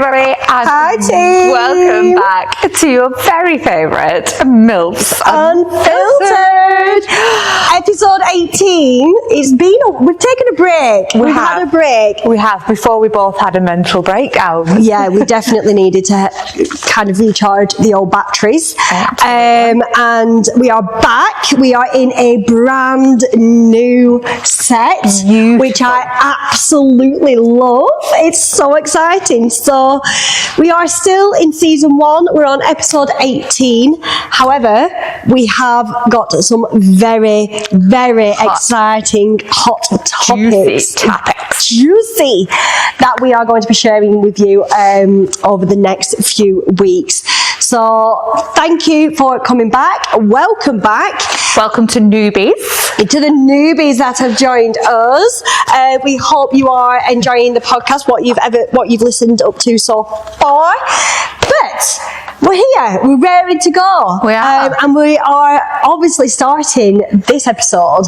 everybody, and hi team. Welcome back to your very favourite MILFs Unfiltered. Episode 18. We've taken a break. We've had a break. We have, before we both had a mental breakdown. Yeah, we definitely needed to kind of recharge the old batteries. And we are back. We are in a brand new set, which I absolutely love. It's so exciting. So we are still in season 1. We're on episode 18. However, we have got some very, very exciting hot topics. Juicy that we are going to be sharing with you over the next few weeks. So thank you for coming back. Welcome back. Welcome to newbies. To the newbies that have joined us. We hope you are enjoying the podcast, what you've listened up to so far. But we're here. We're ready to go. We are. And we are obviously starting this episode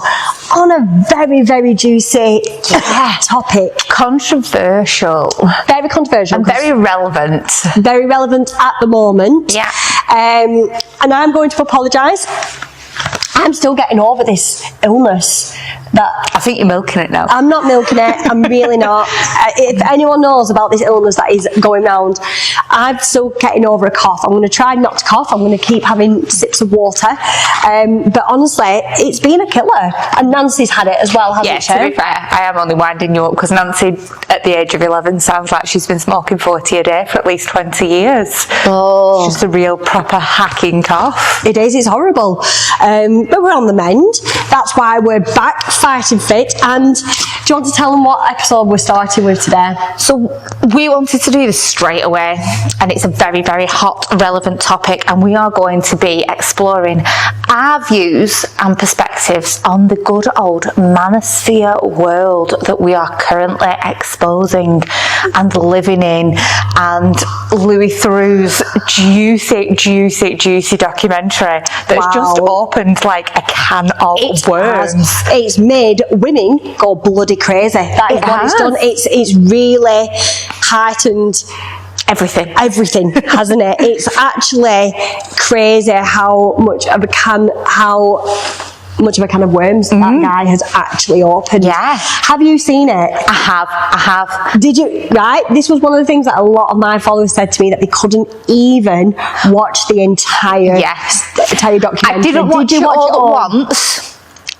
on a very, very juicy topic. Controversial. Very controversial. And very relevant. Very relevant at the moment. Yeah. And I'm going to apologise. I'm still getting over this illness. I think you're milking it now. I'm not milking it. I'm really not. If anyone knows about this illness that is going round, I'm still getting over a cough. I'm going to try not to cough. I'm going to keep having sips of water. But honestly, it's been a killer. And Nancy's had it as well, hasn't she? Yeah, to be fair, I am only winding you up because Nancy, at the age of 11, sounds like she's been smoking 40 a day for at least 20 years. Oh. It's just a real proper hacking cough. It is. It's horrible. But we're on the mend. That's why we're back, fighting fit. And do you want to tell them what episode we're starting with today? So we wanted to do this straight away, and it's a very, very hot, relevant topic, and we are going to be exploring our views and perspectives on the good old manosphere world that we are currently exposing and living in, and Louis Theroux's juicy documentary that's just opened like a can of worms. It's made women go bloody crazy. That is what it's done. It's really heightened everything, hasn't it? It's actually crazy how much of a can of worms that guy has actually opened. Yeah. Have you seen it? I have. Did you? Right. This was one of the things that a lot of my followers said to me, that they couldn't even watch the entire documentary. I didn't watch it all at once.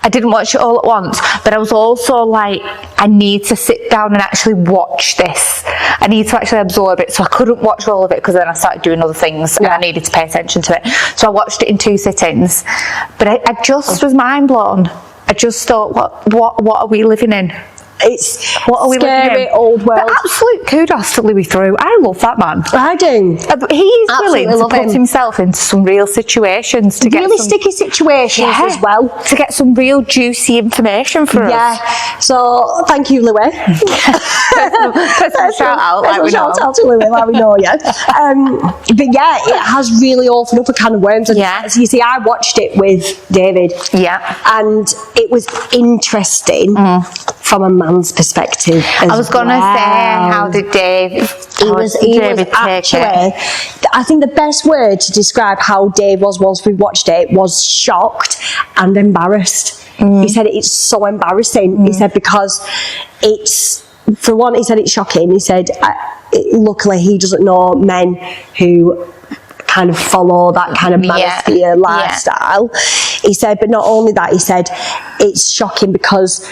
I didn't watch it all at once, but I was also like, I need to sit down and actually watch this. I need to actually absorb it. So I couldn't watch all of it because then I started doing other things and I needed to pay attention to it. So I watched it in 2 sittings. But I just was mind blown. I just thought, what are we living in? It's scary old world. But absolute kudos to Louis Theroux. I love that man. I do. He's willing to put himself into some real situations to get some sticky situations as well, to get some real juicy information for us. Yeah. So thank you, Louis. Personal shout out, like we know. Shout out to Louis, like we know, yeah. But yeah, it has really opened up a can of worms. And so you see, I watched it with David. Yeah. And it was interesting from a man's perspective. I was going to say, how did David take it? I think the best word to describe how Dave was once we watched it was shocked and embarrassed. He said it's so embarrassing. He said because for one, he said it's shocking. He said luckily he doesn't know men who kind of follow that kind of manosphere lifestyle. He said, but not only that, he said it's shocking because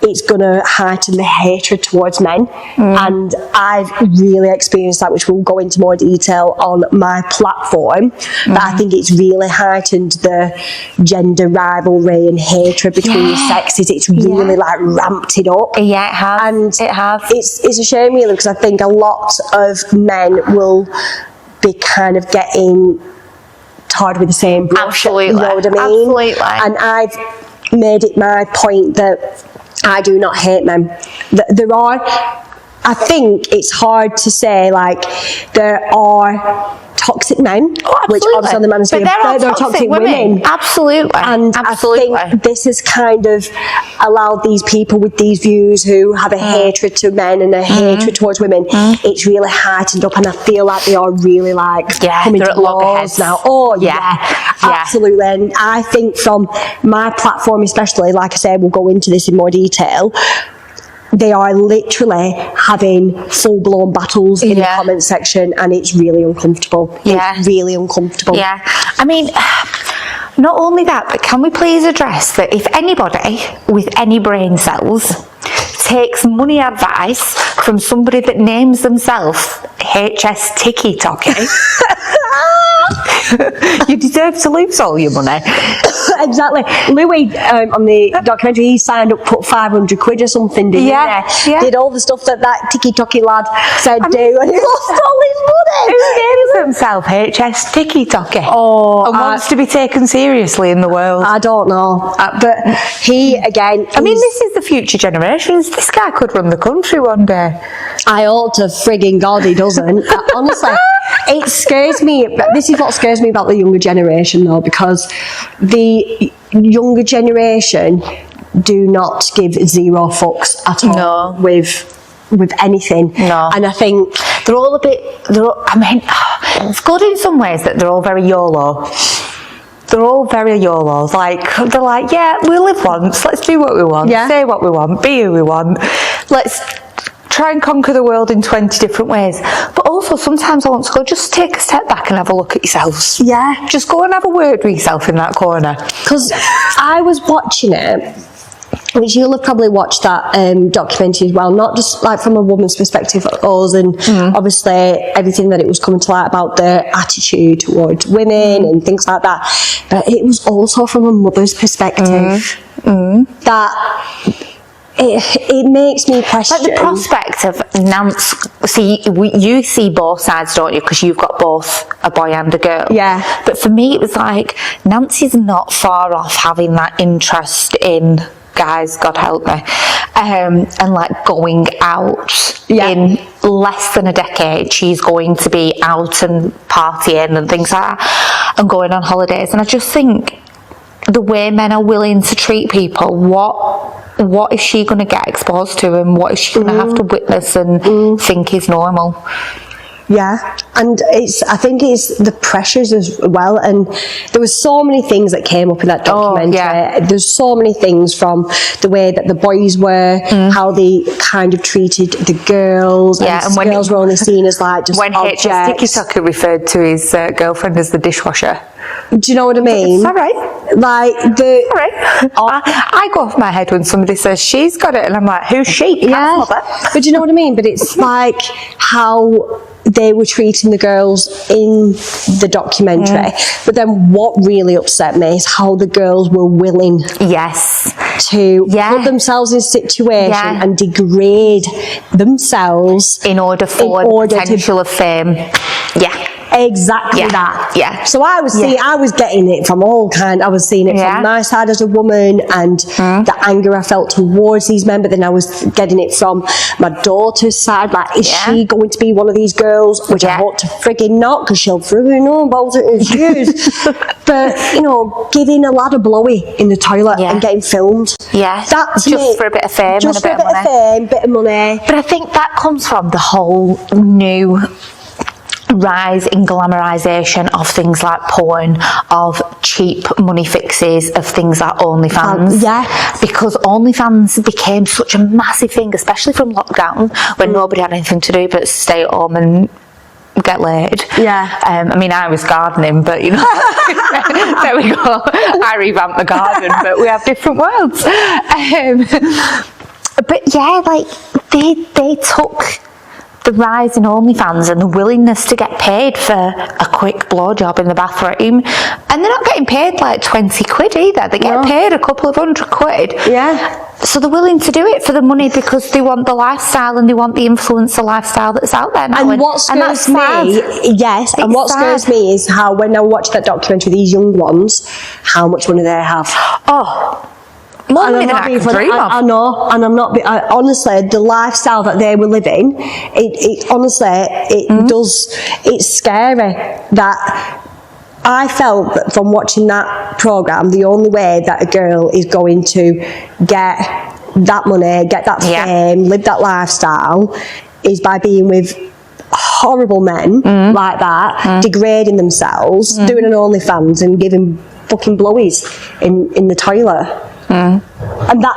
it's going to heighten the hatred towards men. And I've really experienced that, which we'll go into more detail on my platform. But I think it's really heightened the gender rivalry and hatred between the sexes. It's really like ramped it up. Yeah, it has. And it has. It's a shame really, because I think a lot of men will be kind of getting tarred with the same brush. Absolutely. You know what I mean? Absolutely. And I've made it my point that I do not hate men. There are I think it's hard to say, like, there are toxic men, which obviously on the Manosphere, but there are toxic women. Absolutely. And absolutely. I think this has kind of allowed these people with these views who have a hatred to men and a hatred towards women, it's really heightened up, and I feel like they are really like coming to blows now. Oh yeah, absolutely. And I think from my platform especially, like I said, we'll go into this in more detail, they are literally having full-blown battles in the comment section, and it's really uncomfortable. It's really uncomfortable. Yeah. I mean, not only that, but can we please address that if anybody with any brain cells takes money advice from somebody that names themselves HS Tiki Toki, you deserve to lose all your money. Exactly. Louis, on the documentary, he signed up, put 500 quid or something, didn't he? Did all the stuff that Tiki Toki lad said do, and he lost all his money. Who names himself HS Tiki Toki? And wants to be taken seriously in the world? I don't know. But he, again... I mean, this is the future generations. This guy could run the country one day. I hope to frigging God he doesn't. Honestly, it scares me. This is what scares me about the younger generation, though, because the younger generation do not give zero fucks at all with anything. No. And I think they're all a bit... I mean, it's good in some ways that they're all very YOLO. They're all very YOLOs. Like, they're like, yeah, we live once. Let's do what we want. Say what we want. Be who we want. Let's try and conquer the world in 20 different ways. But also, sometimes I want to go, just take a step back and have a look at yourselves. Yeah. Just go and have a word with yourself in that corner. Because I was watching it, which you'll have probably watched that documentary as well, not just like from a woman's perspective of us, and obviously everything that it was coming to light about their attitude towards women and things like that, but it was also from a mother's perspective that it makes me question. Like the prospect of Nance, you see both sides, don't you? Because you've got both a boy and a girl. Yeah. But for me, it was like, Nancy's not far off having that interest in guys, God help me, and like going out in less than a decade. She's going to be out and partying and things like that, and going on holidays. And I just think the way men are willing to treat people, what is she going to get exposed to, and what is she going to have to witness and think is normal? Yeah, and I think it's the pressures as well, and there was so many things that came up in that documentary. There's so many things, from the way that the boys were, how they kind of treated the girls, and when girls were only seen as like just objects. When Tiki Toki referred to his girlfriend as the dishwasher. Do you know what I mean? It's all right. Like I go off my head when somebody says she's got it, and I'm like, who's she? But do you know what I mean? But it's like how they were treating the girls in the documentary. But then what really upset me is how the girls were willing to put themselves in a situation and degrade themselves in order for the potential of fame. Exactly that. Yeah. So I was seeing, I was getting it from all kind. I was seeing it from my side as a woman, and the anger I felt towards these men. But then I was getting it from my daughter's side. Like, is she going to be one of these girls? Which I hope to frigging not, because she'll frigging know about it in shoes. But you know, giving a lad a blowy in the toilet and getting filmed. Yeah. That's just for a bit of fame, just and a bit of money. Fame, bit of money. But I think that comes from the whole new rise in glamorization of things like porn, of cheap money fixes, of things like OnlyFans. Because OnlyFans became such a massive thing, especially from lockdown, when nobody had anything to do but stay at home and get laid. I mean, I was gardening, but you know, there we go. I revamped the garden, but we have different worlds. But yeah, like they took the rise in OnlyFans and the willingness to get paid for a quick blowjob in the bathroom, and they're not getting paid like 20 quid either. They get paid a couple of $100. So they're willing to do it for the money because they want the lifestyle and they want the influencer lifestyle that's out there now. And what scares me, what scares me is how, when I watch that documentary, these young ones, how much money they have. More And money I'm than not I being can funny. dream of. I know, and I'm not. Honestly, the lifestyle that they were living, it's scary. That I felt that from watching that program, the only way that a girl is going to get that money, get that fame, live that lifestyle, is by being with horrible men like that, degrading themselves, doing an OnlyFans and giving fucking blowies in the toilet. And that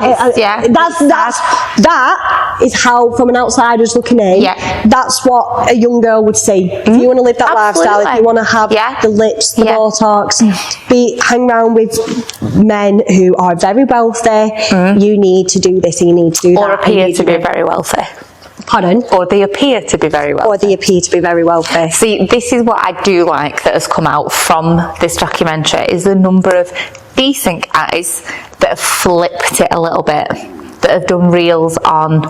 is how, from an outsider's looking in, that's what a young girl would see. If you want to live that lifestyle, if you want to have the lips, the Botox, hang around with men who are very wealthy, you need to do this and you need to do that. Or appear to be very wealthy. Pardon? Or they appear to be very wealthy. Or they appear to be very wealthy. See, this is what I do like that has come out from this documentary, is the number of decent guys that have flipped it a little bit, that have done reels on,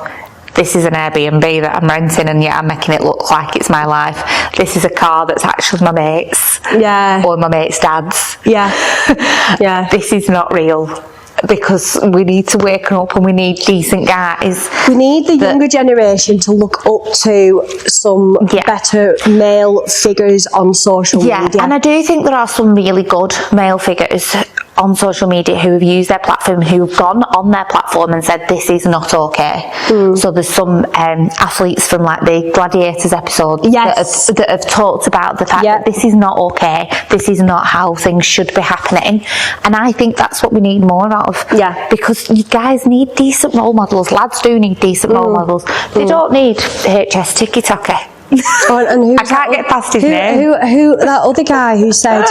this is an Airbnb that I'm renting and yet I'm making it look like it's my life. This is a car that's actually my mate's. Yeah. Or my mate's dad's. Yeah. Yeah. This is not real. Because we need to wake up and we need decent guys. We need the younger generation to look up to some better male figures on social media. Yeah, and I do think there are some really good male figures on social media who have used their platform, who have gone on their platform and said this is not okay. So there's some athletes from like the Gladiators episode that have talked about the fact that this is not okay, this is not how things should be happening, and I think that's what we need more of. Because you guys need decent role models. Lads do need decent role models. They don't need HS Tiki Taka. And I can't get past his name. Who that other guy who said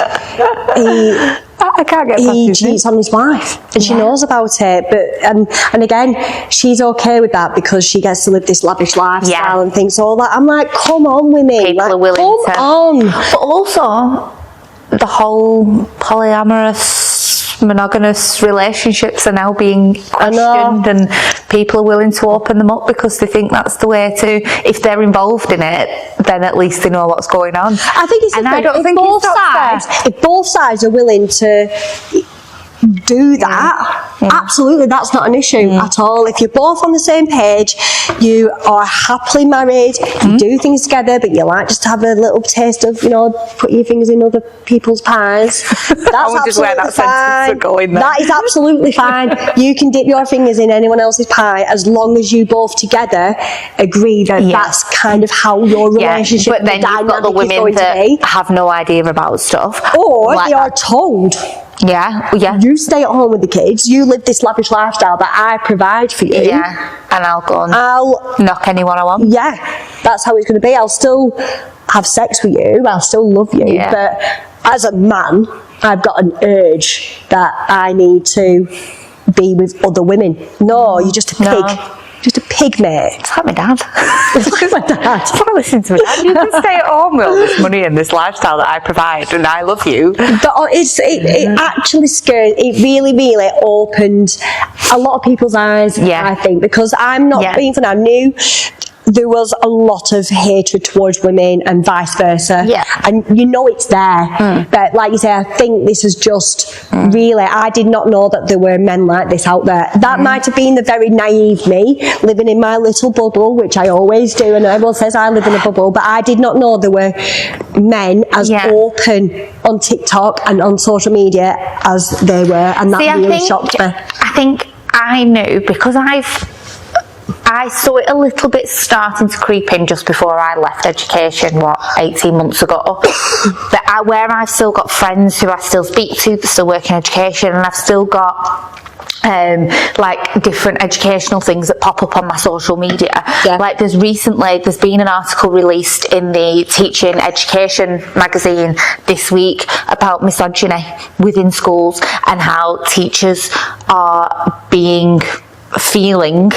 I can't get past his name. cheats on his wife and she knows about it, but and again, she's okay with that because she gets to live this lavish lifestyle and things all that. I'm like, come on, women, people like, are willing come on. But also the whole polyamorous, monogamous relationships are now being questioned, and people are willing to open them up because they think that's the way to, if they're involved in it, then at least they know what's going on. I think it's I don't think if both sides are willing to do that, absolutely, that's not an issue at all. If you're both on the same page, you are happily married, you do things together, but you like just to have a little taste of, putting your fingers in other people's pies, that's absolutely fine. That is absolutely fine. You can dip your fingers in anyone else's pie as long as you both together agree that that's kind of how your relationship but then you've got the women that have no idea about stuff, or they are told, you stay at home with the kids, you live this lavish lifestyle that I provide for you, and I'll go and I'll knock anyone I want. That's how it's going to be. I'll still have sex with you, I'll still love you, but as a man, I've got an urge that I need to be with other women. No, you're just a pig. Just a pig, mate. It's like my dad. It's like my dad. It's like listening to my dad. You can stay at home with all this money and this lifestyle that I provide, and I love you. But it actually scared. It really, really opened a lot of people's eyes. I think, because I'm not being funny. I knew there was a lot of hatred towards women and vice versa, and it's there, but like you say, I think this is just really, I did not know that there were men like this out there. That might have been the very naive me living in my little bubble, which I always do, and everyone says I live in a bubble, but I did not know there were men as open on TikTok and on social media as they were, and that really shocked me. I think I knew because I saw it a little bit starting to creep in just before I left education, 18 months ago, that where I've still got friends who I still speak to that still work in education, and I've still got like different educational things that pop up on my social media. Like there's been an article released in the Teaching Education magazine this week about misogyny within schools and how teachers are feeling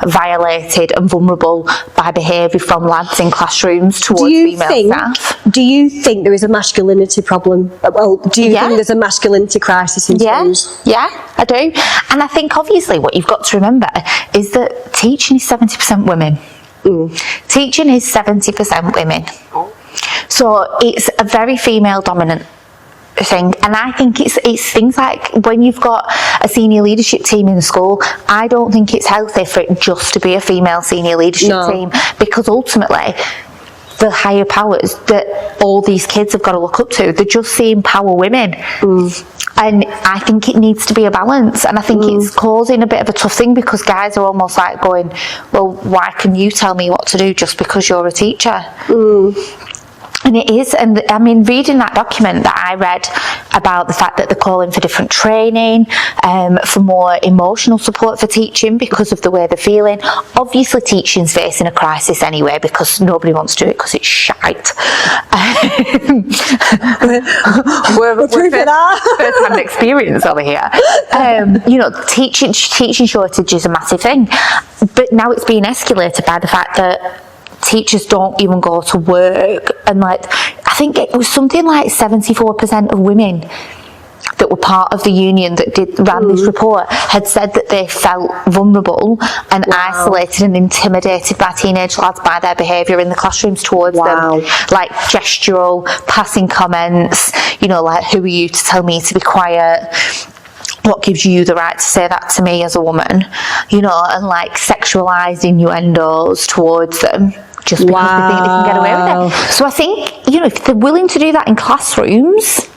violated and vulnerable by behaviour from lads in classrooms towards female staff. Do you think there is a masculinity problem? Well, do you think there's a masculinity crisis in schools? Yeah, I do. And I think obviously what you've got to remember is that teaching is 70% women. Teaching is 70% women. So it's a very female dominant thing. And I think it's things like when you've got a senior leadership team in the school, I don't think it's healthy for it just to be a female senior leadership team, because ultimately the higher powers that all these kids have got to look up to, they're just seeing power women. And I think it needs to be a balance, and I think it's causing a bit of a tough thing, because guys are almost like going, well, why can you tell me what to do just because you're a teacher? And it is, and I mean, reading that document that I read about the fact that they're calling for different training, for more emotional support for teaching because of the way they're feeling. Obviously, teaching's facing a crisis anyway, because nobody wants to do it because it's shite. we're first-hand experience over here. You know, teaching shortage is a massive thing, but now it's being escalated by the fact that teachers don't even go to work. And like, I think it was something like 74% of women that were part of the union that ran this report had said that they felt vulnerable and isolated and intimidated by teenage lads by their behaviour in the classrooms towards them, like gestural, passing comments, you know, like, who are you to tell me to be quiet? What gives you the right to say that to me as a woman? You know, and like sexualised innuendos towards them just because they think they can get away with it. So I think, you know, if they're willing to do that in classrooms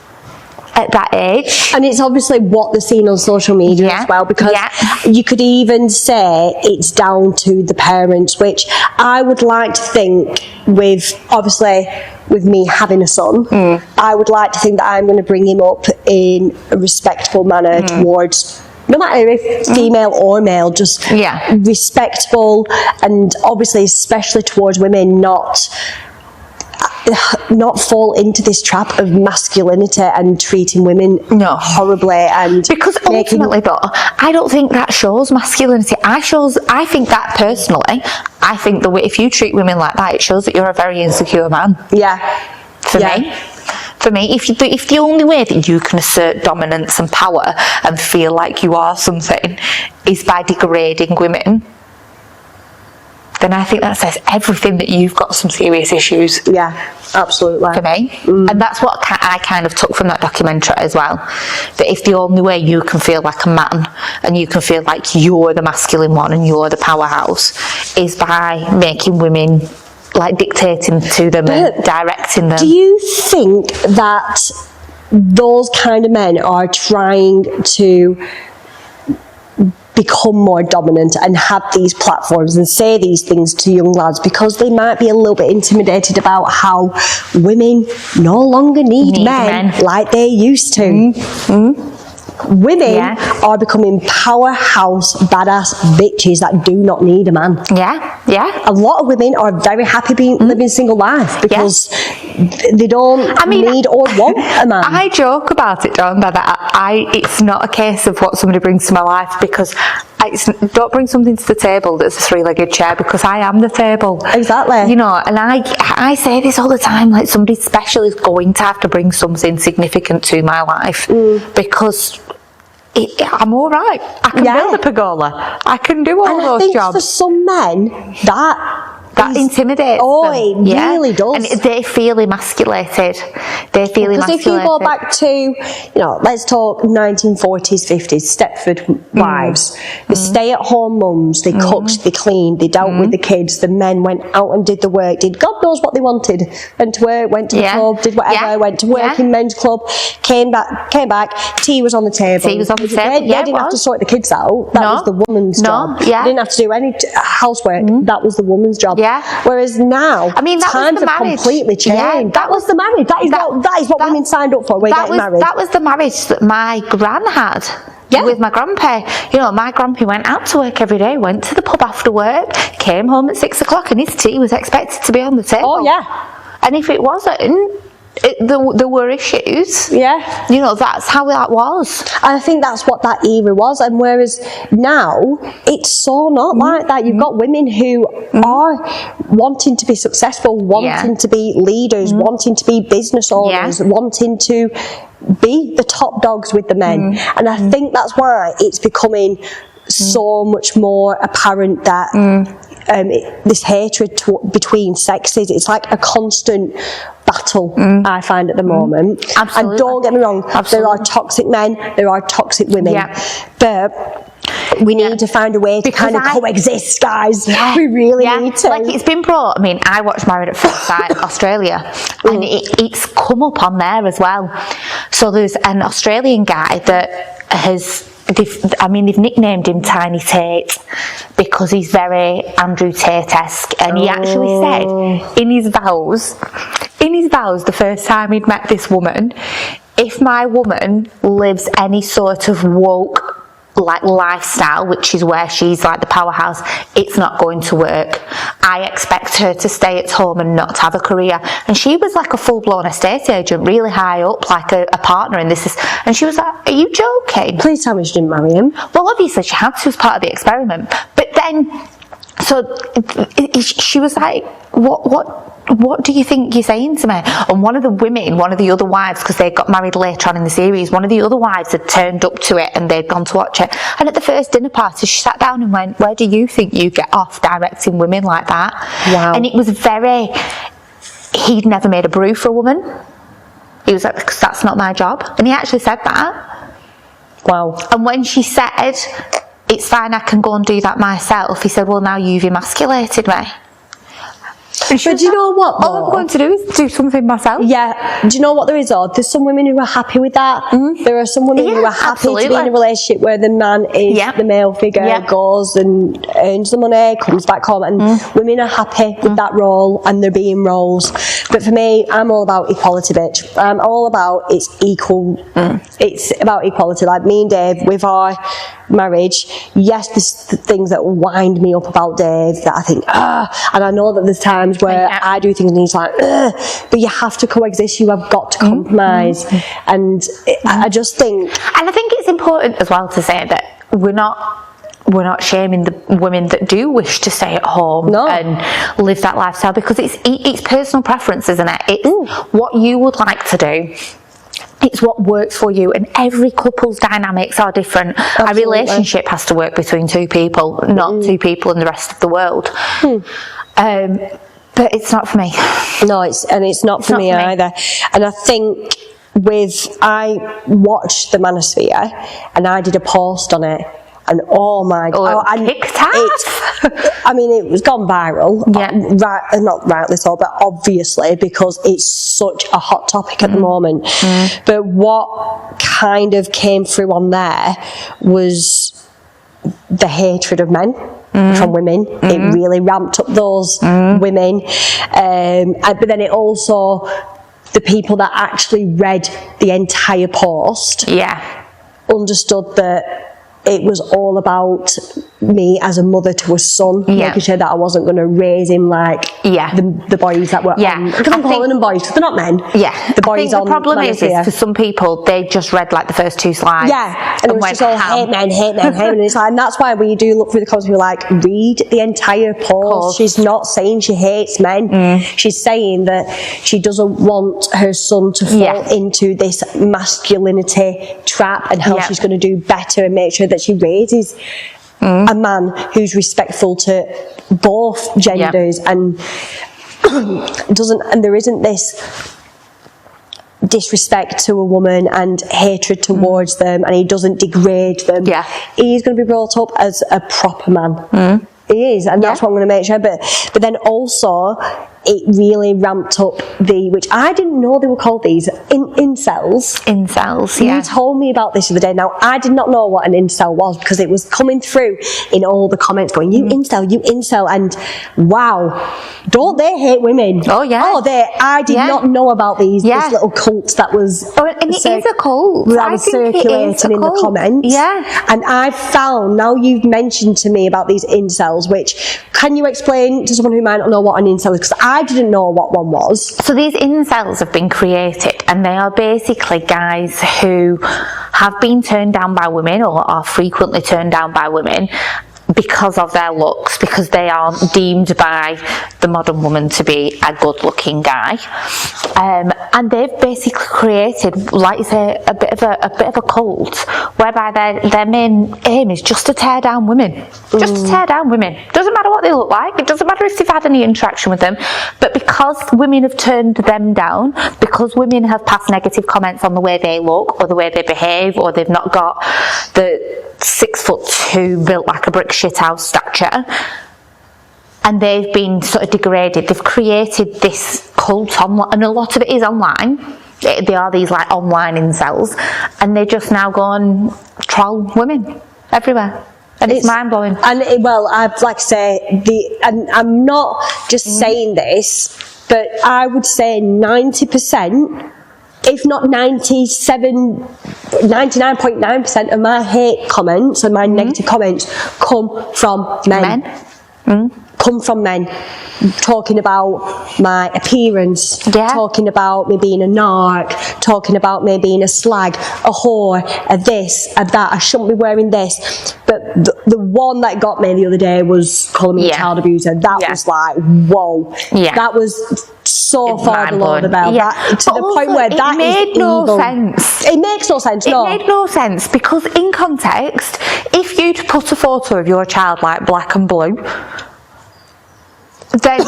at that age. And it's obviously what they're seeing on social media as well, because you could even say it's down to the parents, which I would like to think with me having a son, I would like to think that I'm going to bring him up in a respectful manner towards, no matter if female or male, just respectful, and obviously especially towards women, not fall into this trap of masculinity and treating women horribly. And because ultimately though, I don't think that shows masculinity. I think that personally, I think if you treat women like that, it shows that you're a very insecure man. For me, if the only way that you can assert dominance and power and feel like you are something is by degrading women, then I think that says everything that you've got some serious issues. Yeah, absolutely. For me. And that's what I kind of took from that documentary as well. That if the only way you can feel like a man and you can feel like you're the masculine one and you're the powerhouse is by making women, like, dictating to them and directing them. Do you think that those kind of men are trying to become more dominant and have these platforms and say these things to young lads because they might be a little bit intimidated about how women no longer need men like they used to? Women are becoming powerhouse, badass bitches that do not need a man. A lot of women are very happy living single life because they don't need or want a man. I joke about it, John, that it's not a case of what somebody brings to my life, because don't bring something to the table that's a three-legged chair, because I am the table. Exactly. You know, and I say this all the time, like, somebody special is going to have to bring something significant to my life, because I'm all right. I can build a pergola. I can do all those jobs. For some men, that intimidates them. It really does. And they feel emasculated. Because if you go back to, you know, let's talk 1940s, 50s, Stepford wives. The stay-at-home mums, they cooked, they cleaned, they dealt with the kids. The men went out and did the work, did God knows what they wanted. Went to work, went to the club, did whatever, went to work in men's club, came back, tea was on the table. Tea was on the table, They didn't have to sort the kids out. That was the woman's job. They didn't have to do any housework. That was the woman's job. Whereas now, times have completely changed. That was the marriage. That is what women signed up for. Getting married. That was the marriage that my gran had. With my grandpa. You know, my grandpa went out to work every day, went to the pub after work, came home at 6 o'clock, and his tea was expected to be on the table. And if it wasn't, there were issues. You know, that's how that was. And I think that's what that era was. And whereas now, it's so not like that. You've got women who are wanting to be successful, wanting to be leaders, wanting to be business owners, wanting to be the top dogs with the men. And I think that's why it's becoming so much more apparent that this hatred between sexes, it's like a constant battle, I find, at the moment. Absolutely. And don't get me wrong, there are toxic men, there are toxic women, but we need to find a way to kind of coexist, guys. We really need to. Like, it's been brought, I mean, I watched Married at First Sight Australia, and it's come up on there as well. So there's an Australian guy that they've nicknamed him Tiny Tate because he's very Andrew Tate-esque, and he actually said in his vows, the first time he'd met this woman, if my woman lives any sort of woke like lifestyle, which is where she's like the powerhouse, it's not going to work. I expect her to stay at home and not have a career. And she was like a full-blown estate agent, really high up, like a partner in this. And she was like, are you joking? Please tell me she didn't marry him. Well, obviously she had to as part of the experiment. But then, so she was like, what do you think you're saying to me? And one of the other wives, because they got married later on in the series, one of the other wives had turned up to it and they'd gone to watch it. And at the first dinner party, she sat down and went, where do you think you get off directing women like that? Wow. And it was he'd never made a brew for a woman. He was like, because that's not my job. And he actually said that. Wow. And when she said, it's fine, I can go and do that myself, he said, well, now you've emasculated me. But do you know what, all I'm going to do is do something myself. Yeah. Do you know what there is, though? There's some women who are happy with that. There are some women who are happy to be in a relationship where the man is the male figure, goes and earns the money, comes back home, and women are happy with that role, and they're being roles. But for me, I'm all about equality, bitch. I'm all about it's equal. It's about equality. Like me and Dave, with our marriage, yes, there's things that wind me up about Dave that I think, and I know that there's times where I do things and he's like, but you have to coexist, you have got to compromise. And I just think, and I think it's important as well to say that we're not shaming the women that do wish to stay at home and live that lifestyle, because it's personal preference, isn't it? It's what you would like to do. It's what works for you, and every couple's dynamics are different. Absolutely. A relationship has to work between two people, not two people in the rest of the world. But it's not for me. No, it's not for me either. And I think I watched the Manosphere and I did a post on it, and oh my god, I mean, it was gone viral, not rightly so, but obviously, because it's such a hot topic at the moment. But what kind of came through on there was the hatred of men from women. It really ramped up those women, but then it also, the people that actually read the entire post understood that it was all about me as a mother to a son, making sure that I wasn't going to raise him like the boys that were on, because I'm calling them boys because they're not men. The boys on. The problem is for some people, they just read like the first two slides. And it was just all hate men, and it's like, and that's why when you do look through the comments, you're like, read the entire post. She's not saying she hates men. She's saying that she doesn't want her son to fall into this masculinity trap, and how she's going to do better and make sure that she raises a man who's respectful to both genders and there isn't this disrespect to a woman and hatred towards them, and he doesn't degrade them. He's going to be brought up as a proper man. He is, and that's what I'm going to make sure. But then also, it really ramped up which I didn't know they were called these, incels. Incels, You told me about this the other day. Now, I did not know what an incel was, because it was coming through in all the comments going, you incel, and wow, don't they hate women? I did not know about this little cult that was and it is a cult. That was circulating in the comments. And I've found, now you've mentioned to me about these incels, which, can you explain to someone who might not know what an incel is? Because I didn't know what one was. So these incels have been created, and they are basically guys who have been turned down by women, or are frequently turned down by women, because of their looks, because they aren't deemed by the modern woman to be a good-looking guy, and they've basically created, like you say, a bit of a cult whereby their main aim is just to tear down women, just to tear down women. Doesn't matter what they look like. It doesn't matter if they've had any interaction with them, but because women have turned them down, because women have passed negative comments on the way they look or the way they behave, or they've not got the 6'2" built like a brick shithouse stature, and they've been sort of degraded. They've created this cult online, and a lot of it is online. They are these like online incels, and they just now go and troll women everywhere. And it's mind-blowing. And I'd like to say, and I'm not just saying this, but I would say 90%, if not 99.9% of my hate comments and my negative comments come from men. Come from men, talking about my appearance, talking about me being a narc, talking about me being a slag, a whore, a this, a that, I shouldn't be wearing this. But the one that got me the other day was calling me a child abuser. That was like, whoa. That was so far below the belt. To the point where that made no sense. It makes no sense, It made no sense, because in context, if you'd put a photo of your child like black and blue, then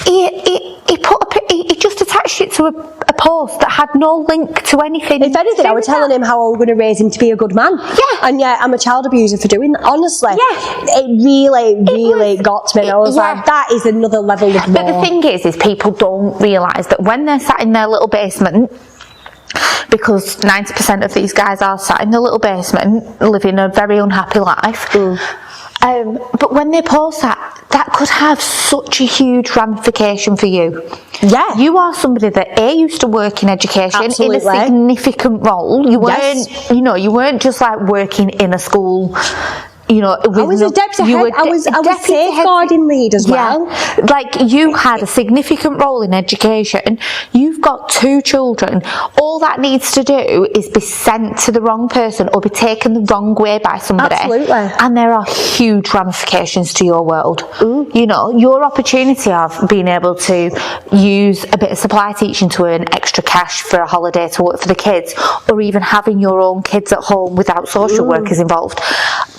he just attached it to a post that had no link to anything. If anything, I was telling him how I was going to raise him to be a good man. And yet I'm a child abuser for doing that. Honestly, it really got to me. And I was like, that is another level of more. But the thing is people don't realise that when they're sat in their little basement, because 90% of these guys are sat in their little basement living a very unhappy life, but when they post that could have such a huge ramification for you. You are somebody that used to work in education in a significant role. You weren't, you weren't just like working in a school. I was a deputy head. I was safeguarding lead as well. Like, you had a significant role in education. You've got 2 children. All that needs to do is be sent to the wrong person or be taken the wrong way by somebody. Absolutely. And there are huge ramifications to your world. Your opportunity of being able to use a bit of supply teaching to earn extra cash for a holiday to work for the kids, or even having your own kids at home without social workers involved.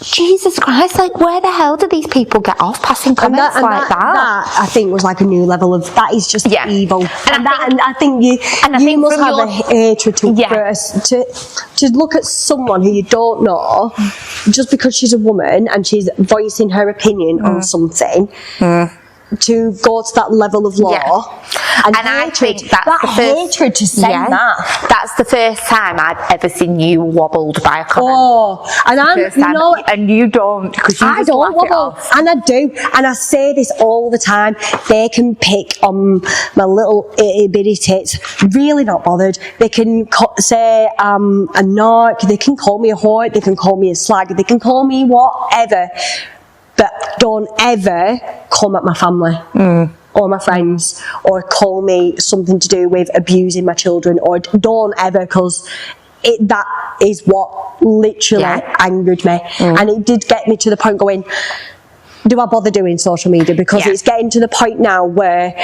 Jesus Christ, like, where the hell do these people get off passing comments like that? That, I think, was like a new level of, that is just evil. And I think you must have a hatred to look at someone who you don't know, just because she's a woman and she's voicing her opinion on something, to go to that level of law. And I think that's the hatred to send that. That's the first time I've ever seen you wobbled by a comment. And and you don't, because I don't wobble, and I do, and I say this all the time. They can pick on my little itty bitty tits, really not bothered. They can say a narc, they can call me a whore, they can call me a slag, they can call me whatever, but don't ever come at my family or my friends, or call me something to do with abusing my children, or don't ever, because that is what literally angered me. And it did get me to the point going, do I bother doing social media? Because it's getting to the point now where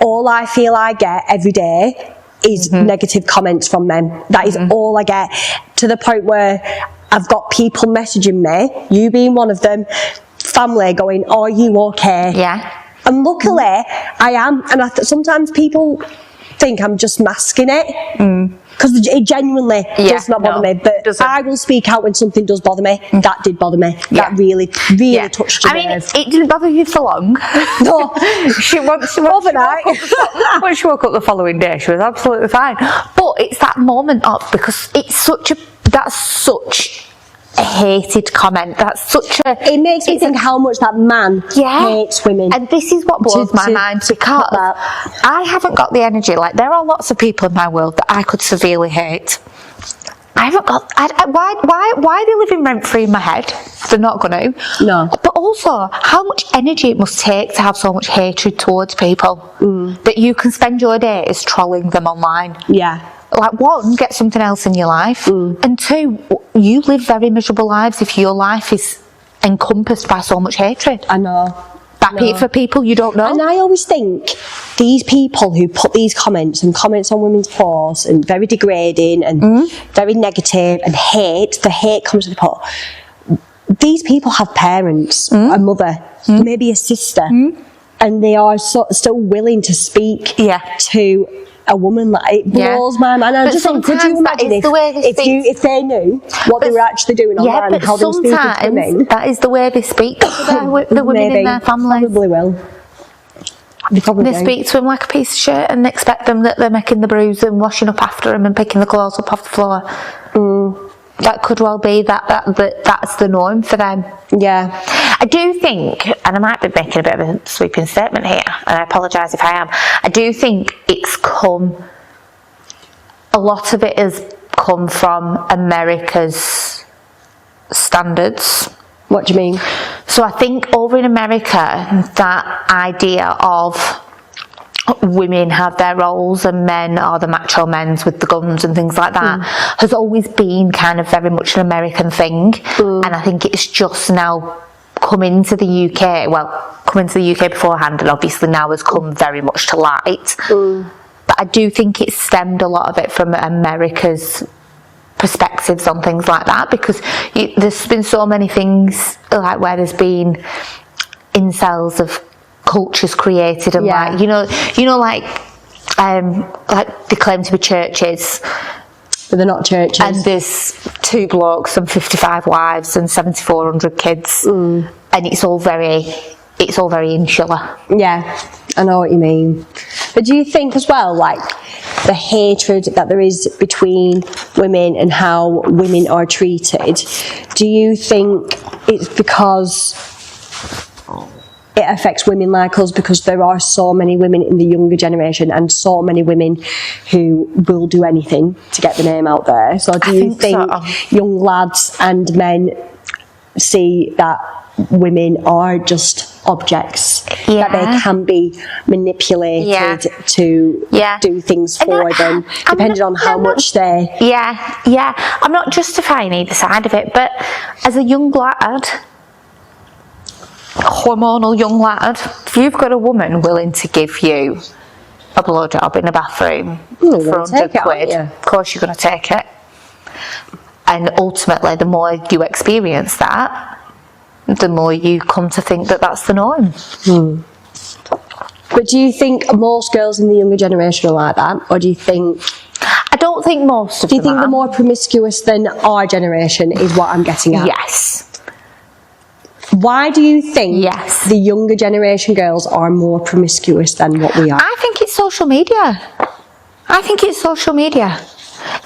all I feel I get every day is negative comments from men. That is all I get, to the point where I've got people messaging me, you being one of them, family going, are you okay? And luckily I am, and sometimes people think I'm just masking it, because it genuinely does not bother me, but I will speak out when something does bother me. That did bother me. That really touched me. I mean, it didn't bother you for long. No. Overnight. When she woke up the following day, she was absolutely fine. But it's that moment of, because that's such a hated comment. That's such a... It makes me think how much that man hates women. And this is what blows my mind, because I haven't got the energy. Like, there are lots of people in my world that I could severely hate. I haven't got... why are they living rent-free in my head? They're not going to. No. But also, how much energy it must take to have so much hatred towards people that you can spend your days trolling them online. Like, 1, get something else in your life, and 2, you live very miserable lives if your life is encompassed by so much hatred. I know. For people you don't know. And I always think these people who put these comments on women's posts and very degrading and very negative and the hate comes to the pot. These people have parents, a mother, maybe a sister, and they are still willing to speak to a woman. Like, it blows my mind. I just think, could you imagine if they knew what they were actually doing online and how they were speaking to women? That is the way they speak to the women in their families. Probably will. They speak to them like a piece of shit and expect them that they're making the brews and washing up after them and picking the clothes up off the floor. That could well be that's the norm for them. Yeah. I do think, and I might be making a bit of a sweeping statement here, and I apologise if I am, I do think a lot of it has come from America's standards. What do you mean? So I think over in America, that idea of women have their roles and men are the macho men's with the guns and things like that has always been kind of very much an American thing, and I think it's just now come into the UK, beforehand, and obviously now has come very much to light, but I do think it stemmed a lot of it from America's perspectives on things like that, because there's been so many things like where there's been incels of cultures created and like they claim to be churches, but they're not churches, and there's 2 blokes and 55 wives and 7,400 kids, and it's all very insular. Yeah, I know what you mean. But do you think as well, like, the hatred that there is between women and how women are treated, do you think it's because it affects women like us because there are so many women in the younger generation and so many women who will do anything to get the name out there? So do you think young lads and men see that women are just objects, that they can be manipulated to do things for them, depending on how much they... I'm not justifying either side of it, but as a young lad, hormonal young lad, if you've got a woman willing to give you a blowjob in a bathroom for 100 quid, of course you're going to take it. And ultimately, the more you experience that, the more you come to think that that's the norm. But do you think most girls in the younger generation are like that, or do you think... I don't think most of them. Do you think they're more promiscuous than our generation, is what I'm getting at? Yes. Why do you think the younger generation girls are more promiscuous than what we are? I think it's social media.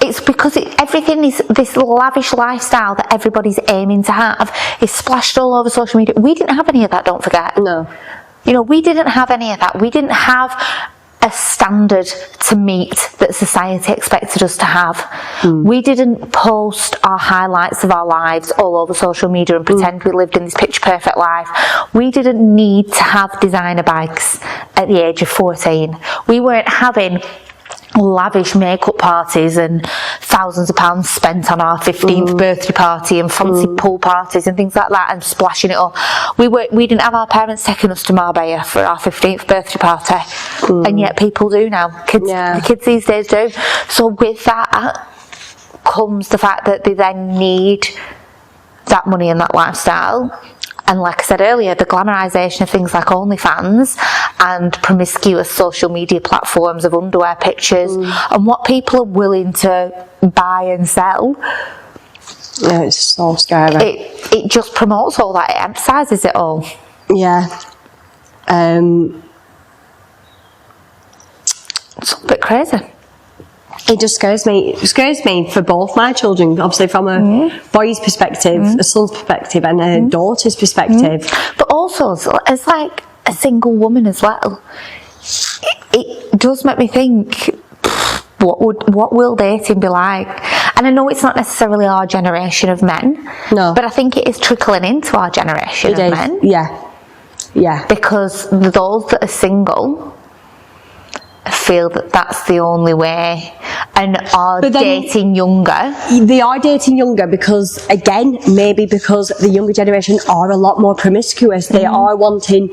It's because everything is this lavish lifestyle that everybody's aiming to have is splashed all over social media. We didn't have any of that, don't forget. No. We didn't have any of that. We didn't have a standard to meet that society expected us to have. We didn't post our highlights of our lives all over social media and pretend we lived in this pitch perfect life. We didn't need to have designer bags at the age of 14. We weren't having lavish makeup parties and thousands of pounds spent on our 15th birthday party and fancy pool parties and things like that and splashing it all. We didn't have our parents taking us to Marbella for our 15th birthday party, and yet people do now. The kids these days do. So with that comes the fact that they then need that money and that lifestyle. And like I said earlier, the glamorisation of things like OnlyFans and promiscuous social media platforms of underwear pictures and what people are willing to buy and sell. Yeah, it's so scary. It just promotes all that. It emphasises it all. Yeah. It's a bit crazy. It just scares me. It scares me for both my children, obviously from a boy's perspective, a son's perspective, and a daughter's perspective. But also, as like a single woman as well, it does make me think, what will dating be like? And I know it's not necessarily our generation of men, but I think it is trickling into our generation of men. Yeah. Because those that are single feel that that's the only way and are But then- dating younger. They are dating younger because, again, maybe because the younger generation are a lot more promiscuous. They are wanting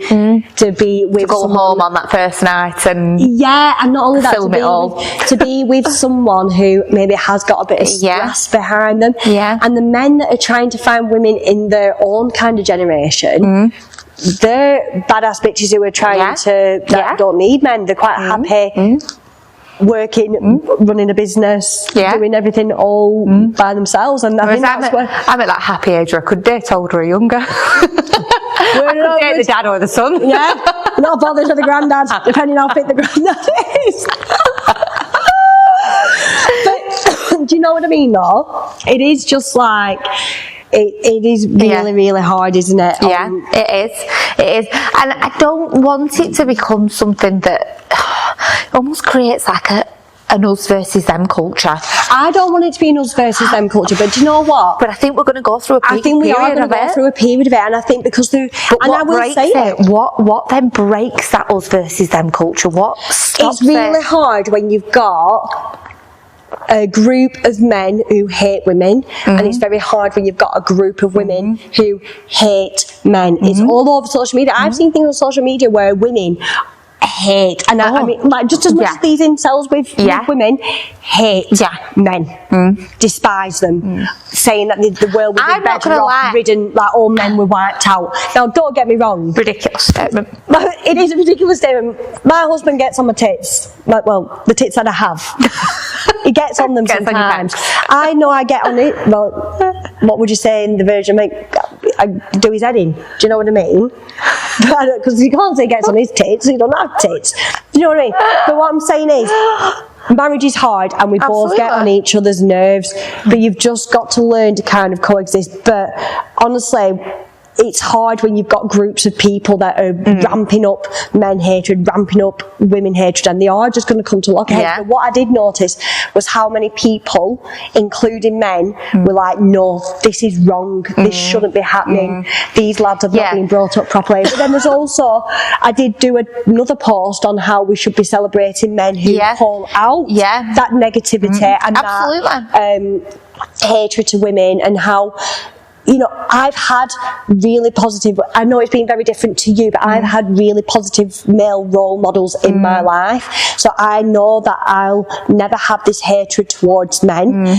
to be with Go someone. home on that first night and Yeah, and not only that, Film it all. to be with someone who maybe has got a bit of stress behind them. Yeah. And the men that are trying to find women in their own kind of generation, they're badass bitches who are trying that don't need men. They're quite happy working, running a business, doing everything all by themselves. And I think that's where I'm at that happy age where I could date older or younger. I could date the dad or the son. Yeah, not bothered with the granddad, depending how fit the granddad is. But do you know what I mean though? It is just like, it is really, really hard, isn't it? Yeah, it is. And I don't want it to become something that almost creates like an us versus them culture. I don't want it to be an us versus them culture, but do you know what? But I think we're going to go through a period. I think we are going to go through a period of it, and I think because and I will say it. What then breaks that us versus them culture? What stops It's really hard when you've got a group of men who hate women, and it's very hard when you've got a group of women who hate men. It's all over social media. I've seen things on social media where women hate, and I mean, like, just as much as these incels with women hate men, despise them, saying that the world would be better off ridden, like all men were wiped out. Now, don't get me wrong, ridiculous statement. It is a ridiculous statement. My husband gets on my tits, well, the tits that I have. He gets on them sometimes. I know I get on it. Well, what would you say in the version? I do his head in. Do you know what I mean? Because you can't say he gets on his tits, so you don't have tits. Do you know what I mean? But what I'm saying is, marriage is hard and we both get on each other's nerves, but you've just got to learn to kind of coexist. But honestly, it's hard when you've got groups of people that are ramping up men hatred, ramping up women hatred, and they are just going to come to loggerheads. But what I did notice was how many people, including men, were like, no, this is wrong, this shouldn't be happening, these lads have not been brought up properly. But then there's also, I did do another post on how we should be celebrating men who call out that negativity and that hatred to women, and how, you know, I've had really positive, I know it's been very different to you, but I've had really positive male role models in my life. So I know that I'll never have this hatred towards men.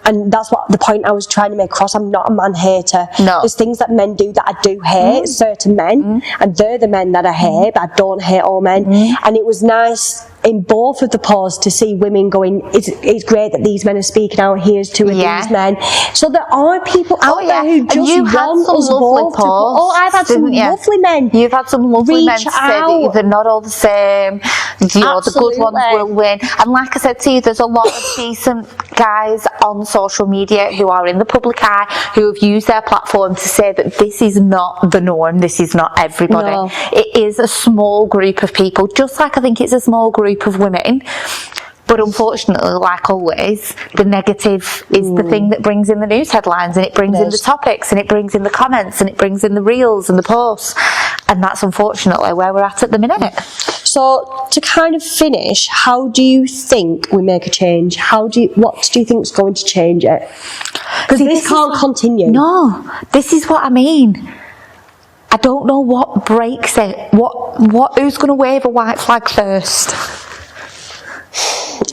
And that's what the point I was trying to make across. I'm not a man hater. No. There's things that men do that I do hate, certain men, and they're the men that I hate, but I don't hate all men. And it was nice in both of the posts to see women going, it's great that these men are speaking out, here's two of these men. So there are people out there who just want us both to... I've had some lovely men. You've had some lovely men to say that they're not all the same. You know, the good ones will win. And like I said to you, there's a lot of decent guys on social media who are in the public eye, who have used their platform to say that this is not the norm, this is not everybody. No. It is a small group of people, just like I think it's a small group of women. But unfortunately, like always, the negative is the thing that brings in the news headlines, and it brings in the topics, and it brings in the comments, and it brings in the reels and the posts. And that's unfortunately where we're at the minute. So to kind of finish, how do you think we make a change? What do you think is going to change it? Because this can't continue. No, this is what I mean. I don't know what breaks it. Who's going to wave a white flag first?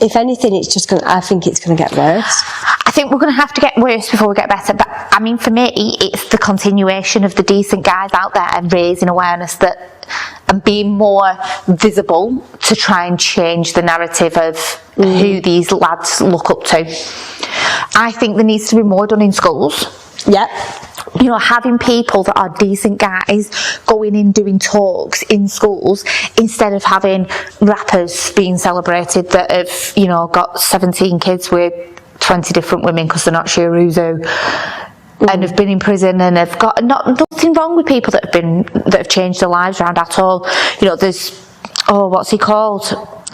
If anything, I think it's going to get worse. I think we're going to have to get worse before we get better. But I mean, for me, it's the continuation of the decent guys out there and raising awareness and being more visible to try and change the narrative of who these lads look up to. I think there needs to be more done in schools. Yeah. You know, having people that are decent guys going in doing talks in schools instead of having rappers being celebrated that have, you know, got 17 kids with 20 different women because they're not sure who's who, and have been in prison and have got nothing wrong with people that have changed their lives around at all. You know, there's what's he called?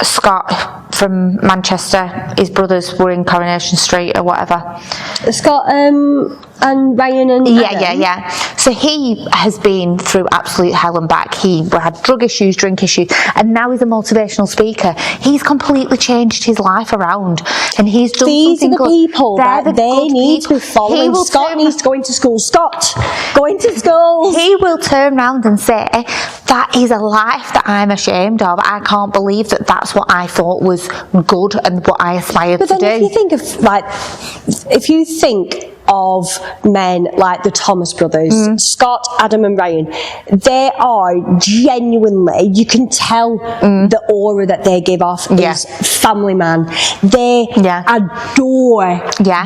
Scott from Manchester. His brothers were in Coronation Street or whatever. Scott, and Ryan and Adam. Yeah. So he has been through absolute hell and back. He had drug issues, drink issues, and now he's a motivational speaker. He's completely changed his life around, and he's done These something are the people They're that the they good need people. to be following. Scott needs to go into school. Scott, go into school. He will turn around and say, that is a life that I'm ashamed of. I can't believe that that's what I thought was good and what I aspired But to then do. if you think of, like, if you think of men like the Thomas brothers, Scott, Adam and Ryan, they are genuinely, you can tell the aura that they give off is family man. They adore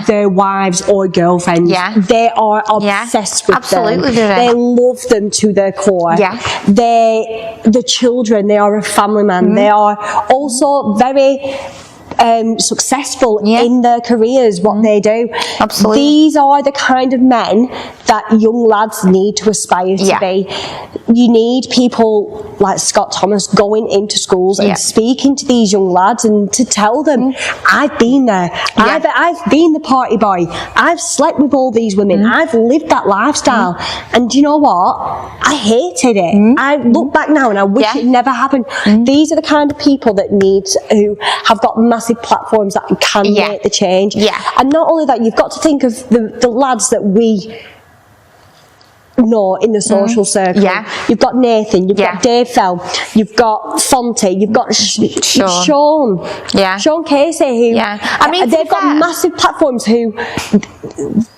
their wives or girlfriends. They are obsessed with Absolutely them. They love them to their core. The children, they are a family man. They are also very successful in their careers, what they do. Absolutely. These are the kind of men that young lads need to aspire to be. You need people like Scott Thomas going into schools and speaking to these young lads and to tell them, I've been there. I've been the party boy. I've slept with all these women. I've lived that lifestyle. And do you know what? I hated it. I look back now and I wish it never happened. These are the kind of people that who have got massive platforms that can make the change. And not only that, you've got to think of the lads that we know in the social circle. You've got Nathan, you've got Dave Fell, you've got Fonte, you've got Sean. Sean Casey, who I mean, they've got massive platforms who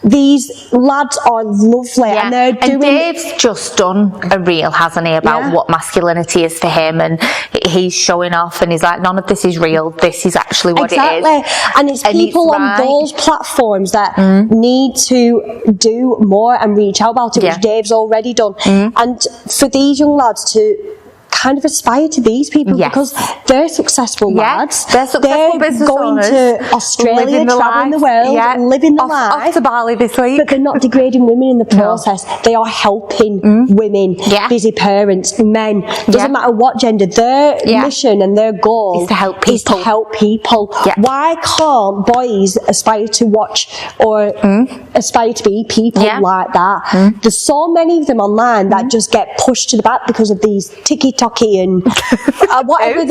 these lads are lovely and they're doing. And Dave's just done a reel, hasn't he, about what masculinity is for him, and he's showing off and he's like, none of this is real, this is actually what it is. And it's people on those platforms that need to do more and reach out about it, which Dave's already done. And for these young lads to kind of aspire to these people because they're successful lads. They're successful business going owners, to Australia, traveling the world, living the life. Off to Bali this week. But they're not degrading women in the process. They are helping women, busy parents, men. Doesn't matter what gender. Their mission and their goal is to help people. Why can't boys aspire to watch or aspire to be people like that? There's so many of them online that just get pushed to the back because of these TikTok and whatever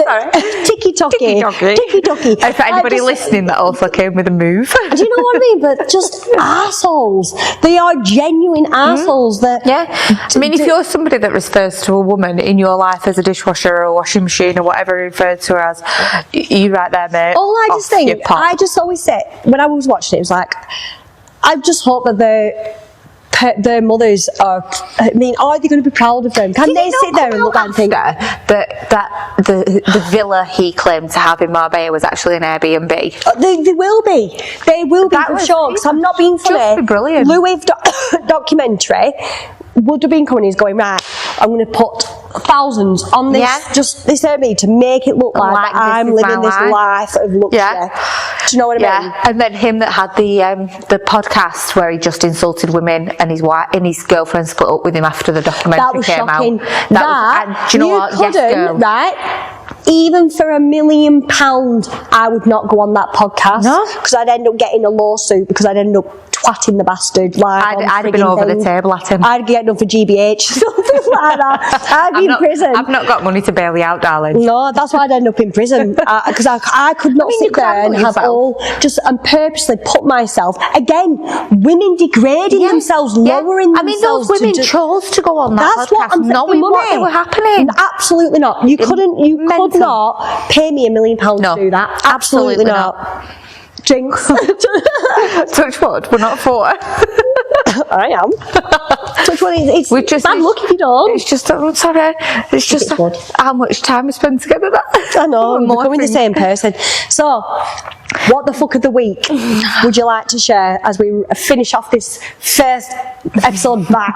TikTok. For anybody listening that also came with a move. Do you know what I mean? But just assholes. They are genuine assholes. I mean, if you're somebody that refers to a woman in your life as a dishwasher or a washing machine or whatever you refer to her as, you right there, mate. All I just think, I just always say, when I was watching it, it was like, I just hope that their mothers are, I mean, are they going to be proud of them? Can they sit there and look and think that the villa he claimed to have in Marbella was actually an Airbnb? They will be. They will be for sure. Because I'm not being funny. Just be brilliant. Louis documentary would have been coming. He's going, right, I'm going to put thousands on this, just this Airbnb to make it look like I'm living this life of luxury. Do you know what I mean? And then him that had the podcast where he just insulted women and his wife and his girlfriend split up with him after the documentary came shocking. out. That was, do you know what? Yes, girl. Right? Even for £1 million, I would not go on that podcast because I'd end up getting a lawsuit because I'd end up twatting the bastard live. I'd have been over the table at him. I'd get done for GBH, something like that. I'd be in prison. I've not got money to bail you out, darling. No, that's why I'd end up in prison because I could not sit there and have and purposely put myself again. Women degrading themselves, lowering themselves. I mean, those women chose to go on that podcast, what I'm knowing what they were happening. Absolutely not. You could not pay me £1 million to do that. Absolutely not. Jinx. Touch wood, we're not for. I am. Touch wood. It's bad luck if you don't. It's just, sorry. It's just how much time we spend together. I know. We're becoming the same person. So, what the fuck of the week would you like to share as we finish off this first episode back?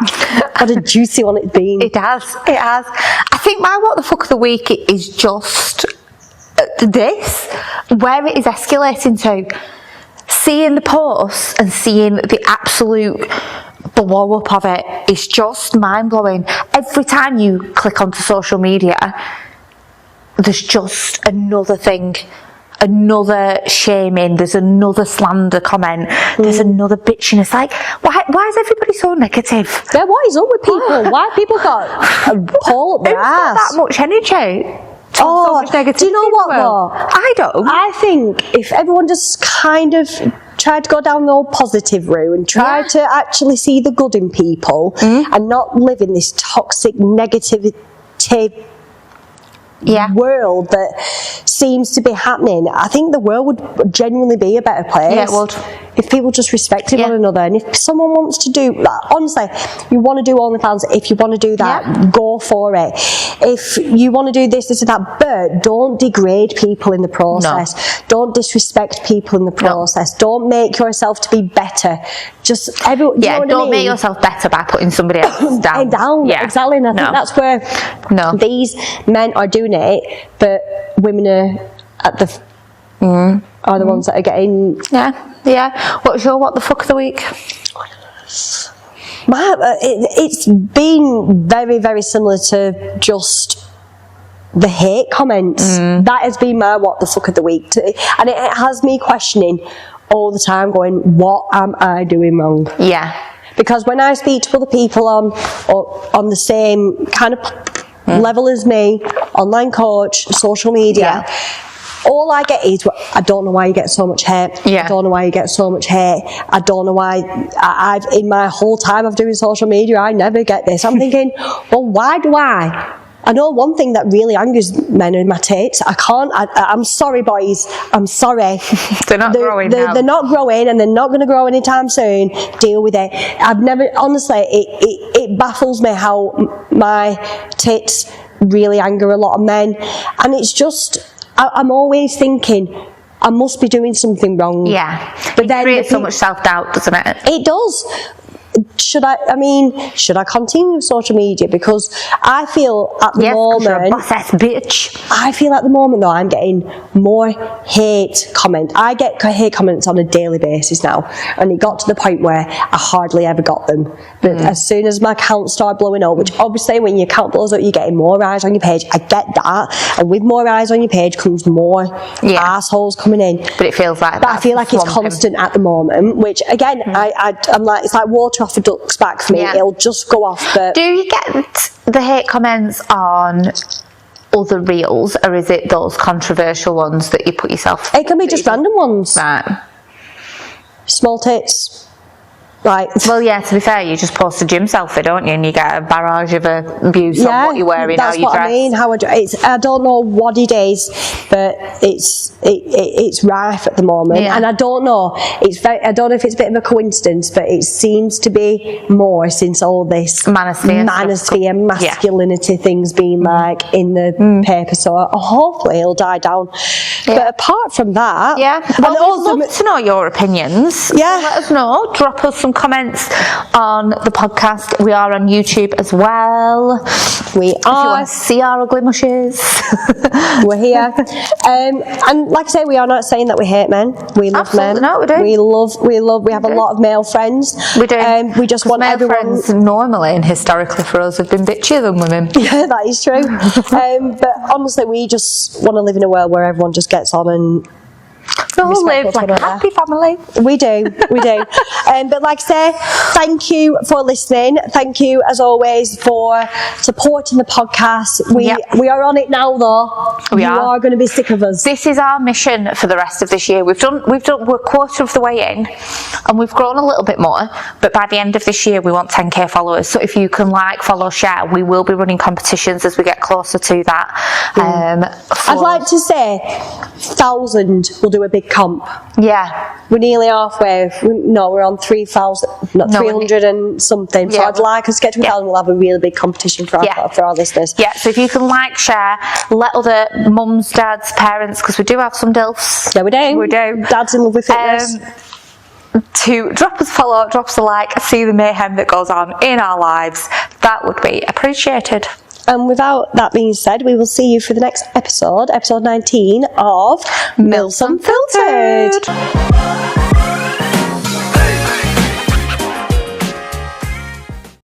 What a juicy one it's been. It has. I think my what the fuck of the week is just this, where it is escalating to. Seeing the posts and seeing the absolute blow up of it is just mind blowing. Every time you click onto social media, there's just another thing another shaming, there's another slander comment, there's another bitching. It's like, why is everybody so negative? Yeah, what is up with people? Why people got a pole up their ass? That much energy. Oh, so much negativity do you know what as well. though? I don't. I think if everyone just kind of tried to go down the old positive route and tried to actually see the good in people and not live in this toxic negativity world that seems to be happening, I think the world would genuinely be a better place. Yeah, it would. If people just respected one another, and if someone wants to do, honestly, you want to do OnlyFans, if you want to do that, go for it. If you want to do this and that, but don't degrade people in the process. No. Don't disrespect people in the process. No. Don't make yourself to be better. Just everyone. Yeah, don't make yourself better by putting somebody else down. Yeah, exactly. And I think that's where these men are doing it, but women are at the are the ones that are getting. Yeah. What's your what the fuck of the week? It's been very, very similar to just the hate comments. That has been my what the fuck of the week, and it has me questioning all the time, going, what am I doing wrong? Yeah. Because when I speak to other people on the same kind of level as me, online coach, social media, all I get is, I don't know why you get so much hate. I don't know why you get so much hate. I don't know why I've in my whole time of doing social media, I never get this. I'm thinking, well, why do I? I know one thing that really angers men are my tits. I'm sorry, boys. I'm sorry. They're not growing now. They're not growing, and they're not going to grow anytime soon. Deal with it. I've never, honestly, it baffles me how my tits really anger a lot of men. And it's just, I'm always thinking, I must be doing something wrong. Yeah. But then creates so much self-doubt, doesn't it? It does. Should I continue with social media? Because I feel at the moment, you're a boss-ass bitch. I feel at the moment though, I'm getting more hate comments. I get hate comments on a daily basis now, and it got to the point where I hardly ever got them. But as soon as my account started blowing up, which obviously when your account blows up, you're getting more eyes on your page. I get that, and with more eyes on your page comes more assholes coming in. But it feels like, but I feel like it's constant at the moment. Which again, I'm like, it's like water off a duck's back for me. It'll just go off. But do you get the hate comments on other reels, or is it those controversial ones that you put yourself? It can be just random ones. Right. Small tits. Like, well, yeah, to be fair, you just post a gym selfie, don't you? And you get a barrage of abuse on what you're wearing, how you dress. That's what I mean. I don't know what it is, but it's rife at the moment. And I don't know. I don't know if it's a bit of a coincidence, but it seems to be more since all this manosphere, masculinity things being like in the paper. So hopefully it'll die down. But apart from that, well, we'd love to know your opinions. Yeah, so let us know. Drop us some comments on the podcast. We are on YouTube as well. We are. If you want to see our ugly mushes, we're here. And like I say, we are not saying that we hate men. We love men. No, we do. We have a lot of male friends. We do. We just want male everyone. Friends normally and historically for us have been bitchier than women. Yeah, that is true. But honestly, we just want to live in a world where everyone just gets on and all live like a happy family. We do. But like I say, thank you for listening. Thank you as always for supporting the podcast. We are on it now though. You are going to be sick of us. This is our mission for the rest of this year. We're a quarter of the way in, and we've grown a little bit more, but by the end of this year we want 10k followers. So if you can like, follow, share, we will be running competitions as we get closer to that. I'd like to say 1,000 we'll do a big comp. Yeah, we're nearly halfway. We're on 3,000, 300 and something. So I'd like us to get to 1,000. We'll have a really big competition for our listeners. Yeah, so if you can like, share, let other mums, dads, parents, because we do have some DILFs. Yeah, we do. Dads in love with fitness. To drop us a follow, drop us a like, see the mayhem that goes on in our lives. That would be appreciated. And without that being said, we will see you for the next episode 19 of Unfiltered.